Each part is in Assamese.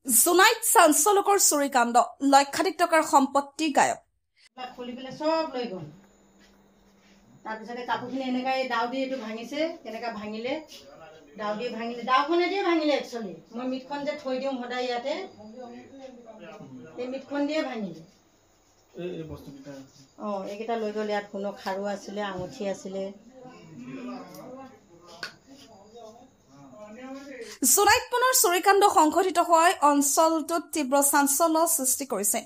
জোনাইত চাঞ্চলকৰ চুৰিকাণ্ড লক্ষাধিক টকাৰ সম্পত্তি গায়ব খুলি পেলাই সব লৈ গ'ল তাৰপিছতে কাপোৰখিনি এনেকৈ দাও দি এইটো ভাঙিছে কেনেকৈ ভাঙিলে দাও দি ভাঙিলে দাওখনে দিয়ে ভাঙিলে একচুৱেলি মই মিটখন যে থৈ দিওঁ সদায় ইয়াতে এই মিটখন দিয়ে ভাঙিলে এইকেইটা লৈ গ'ল ইয়াত কোনো খাৰু আছিলে আঙুঠি আছিলে জোনাইত পুনৰ চুৰিকাণ্ড সংঘটিত হোৱাই অঞ্চলটোত তীব্ৰ চাঞ্চল্য সৃষ্টি কৰিছে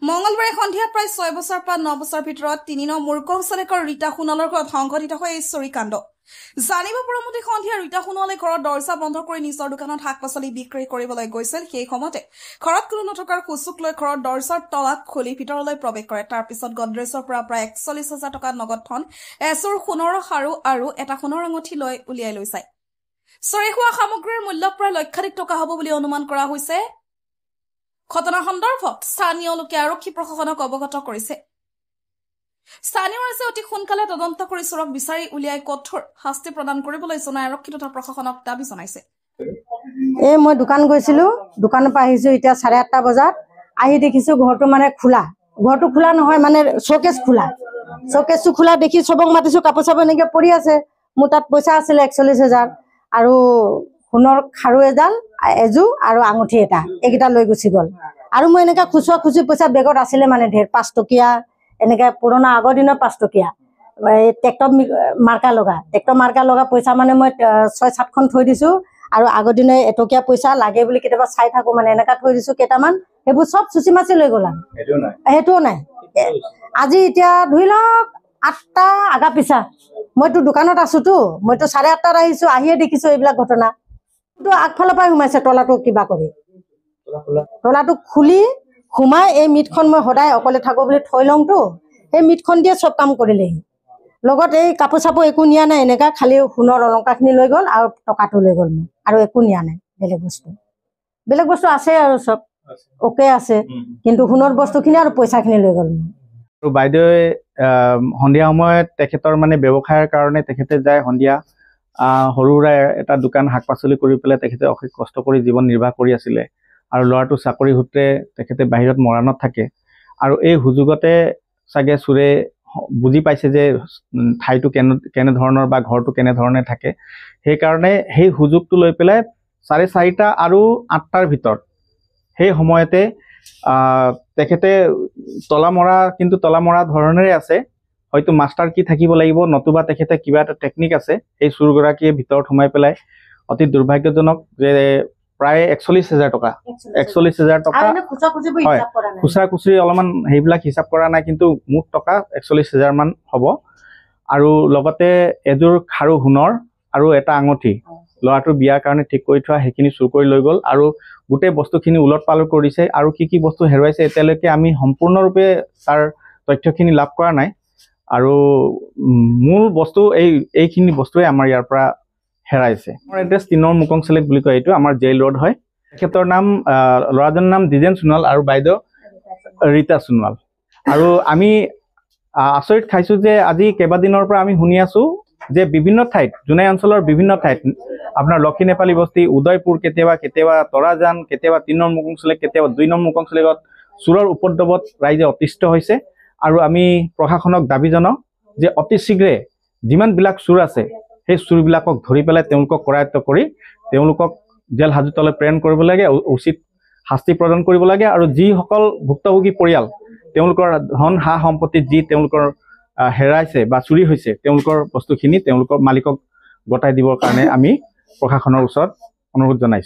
মঙলবাৰে সন্ধিয়া প্ৰায় 6 বছৰ পৰা 9 বছৰ ভিতৰত 3 নং মূৰ্খচালেকৰ ৰীতা সোণোৱালৰ ঘৰত সংঘটিত হয় এই চুৰিকাণ্ড জানিব পৰা মতে সন্ধিয়া ৰীতা সোণোৱালে ঘৰৰ দৰ্জা বন্ধ কৰি নিজৰ দোকানত শাক-পাচলি বিক্ৰী কৰিবলৈ গৈছিল সেই সময়তে ঘৰত কোনো নথকাৰ সুযোগ লৈ ঘৰৰ দৰ্জাৰ তলা খুলি ভিতৰলৈ প্ৰৱেশ কৰে তাৰ পিছত গডৰেজৰ পৰা প্ৰায় 41,000 টকা নগদ ধন এচুৰ সোণৰ খাৰু আৰু এটা সোণৰ আঙুঠি লৈ উলিয়াই লৈ যায় চুৰি হোৱা সামগ্ৰীৰ মূল্য প্ৰায় লক্ষাধিক টকা হ'ব বুলি অনুমান কৰা হৈছে ঘটনাৰ সন্দৰ্ভত স্থানীয় লোকে আৰক্ষী প্ৰশাসনক অৱগত কৰিছে স্থানীয় ৰাইজে অতি সোনকালে তদন্ত কৰি চোৰক বিচাৰি উলিয়াই কঠোৰ শাস্তি প্ৰদান কৰিবলৈ জনাই আৰক্ষী তথা প্ৰশাসনক দাবী জনাইছে মই দোকান গৈছিলো দোকানৰ পৰা আহিছো এতিয়া 8:30 বজাত আহি দেখিছো ঘৰটো মানে খোলা ঘৰটো খোলা নহয় মানে শোকেছটো খোলা দেখি সবক মাতিছো কাপোৰ চাপ এনেকৈ পৰি আছে মোৰ তাত পইচা আছিল 41,000 আৰু সোণৰ খাৰু এযোৰ আৰু আঙুঠি এটা এইকেইটা লৈ গুচি গ'ল আৰু মই এনেকৈ খুচুৰি পইচা বেগত আছিলে মানে ঢেৰ 5 টকীয়া এনেকৈ পুৰণা আগৰ দিনৰ 5 টকীয়া ট্ৰেক্টৰ মাৰ্কা লগা পইচা মানে মই 6-7খন থৈ দিছো আৰু আগৰ দিনৰ এটকীয়া পইচা লাগে বুলি কেতিয়াবা চাই থাকো মানে এনেকৈ থৈ দিছো কেইটামান সেইবোৰ সব চুচি মাছি লৈ গ'ল সেইটোও নাই আজি এতিয়া ধৰি লওক 8টা আগা পিছা মইতো দোকানত আছোতো মইতো 8:30 আহিছো আহিয়ে দেখিছো এইবিলাক ঘটনা আগফালৰ পৰা সোমাইছে তলাটো কিবা কৰি তলাটো খুলি সোমাই এই মিটখন মই সদায় অকলে থাকো বুলি থৈ লওঁতো সেই মিটখন দিয়ে সব কাম কৰিলেহি লগত এই কাপোৰ চাপোৰ একো নিয়া নাই এনেকা খালি সোণৰ অলংকাৰখিনি লৈ গ'ল আৰু টকাটো লৈ গ'ল মই আৰু একো নিয়া নাই বেলেগ বস্তু আছে আৰু সব ওকে আছে কিন্তু সোণৰ বস্তুখিনি আৰু পইচাখিনি লৈ গ'ল আৰু বাইদেৱে সন্ধিয়া সময়ত তেখেতৰ মানে ব্যৱসায়ৰ কাৰণে তেখেতে যায় সন্ধিয়া সৰুৰা এটা দোকান শাক পাচলি কৰি পেলাই তেখেতে অশেষ কষ্ট কৰি জীৱন নিৰ্বাহ কৰি আছিলে আৰু ল'ৰাটো চাকৰি সূত্ৰে তেখেতে বাহিৰত মৰাণত থাকে আৰু এই সুযোগতে চাগে চুৰে বুজি পাইছে যে ঠাইটো কেনেধৰণৰ বা ঘৰটো কেনেধৰণে থাকে সেইকাৰণে সেই সুযোগটো লৈ পেলাই 4:30 আৰু 8টাৰ ভিতৰত সেই সময়তে তেখেতে তলা মৰা ধৰণেৰে আছে হয়তো মাষ্টাৰ কি থাকিব লাগিব নতুবা তেখেতে কিবা এটা টেকনিক আছে এই চুৰগৰাকীয়ে ভিতৰত সোমাই পেলাই অতি দুৰ্ভাগ্যজনক যে প্ৰায় 41,000 টকা খুচুৰি অলপমান সেইবিলাক হিচাপ কৰা নাই কিন্তু মুঠ টকা 41,000 মান হ'ব আৰু লগতে এযোৰ খাৰু সোণৰ আৰু এটা আঙুঠি ল'ৰাটোৰ বিয়াৰ কাৰণে ঠিক কৰি থোৱা সেইখিনি চুৰ কৰি লৈ গ'ল আৰু গোটেই বস্তুখিনি উলট পালট কৰিছে আৰু কি বস্তু হেৰুৱাইছে এতিয়ালৈকে আমি সম্পূৰ্ণৰূপে তাৰ তথ্যখিনি লাভ কৰা নাই আৰু মূল বস্তু এইখিনি বস্তুৱে আমাৰ ইয়াৰ পৰা হেৰাইছে আমাৰ এড্ৰেছ 3 নং মুকংচলেক বুলি কয় এইটো আমাৰ জেইল ৰোড হয় তেখেতৰ নাম ল'ৰাজনৰ নাম দিজেন সোণোৱাল আৰু বাইদেউ ৰীতা সোণোৱাল আৰু আমি আচৰিত খাইছো যে আজি কেইবাদিনৰ পৰা আমি শুনি আছো যে বিভিন্ন ঠাইত জোনাই অঞ্চলৰ বিভিন্ন ঠাইত আপোনাৰ লক্ষী নেপালী বস্তি উদয়পুৰ কেতিয়াবা তৰাজান কেতিয়াবা 3 নং মুকংচলেক কেতিয়াবা 2 নং মুকংচলেকত চুৰৰ উপদ্ৰৱত ৰাইজে অতিষ্ঠ হৈছে আৰু আমি প্ৰশাসনক দাবী জনাওঁ যে অতি শীঘ্ৰে যিমানবিলাক চুৰ আছে সেই চুৰবিলাকক ধৰি পেলাই তেওঁলোকক কৰায়ত্ব কৰি তেওঁলোকক জেল হাজতলৈ প্ৰেৰণ কৰিব লাগে উচিত শাস্তি প্ৰদান কৰিব লাগে আৰু যিসকল ভুক্তভোগী পৰিয়াল তেওঁলোকৰ ধন সা সম্পত্তি যি তেওঁলোকৰ হেৰাইছে বা চুৰি হৈছে তেওঁলোকৰ বস্তুখিনি তেওঁলোকৰ মালিকক গতাই দিবৰ কাৰণে আমি প্ৰশাসনৰ ওচৰত অনুৰোধ জনাইছোঁ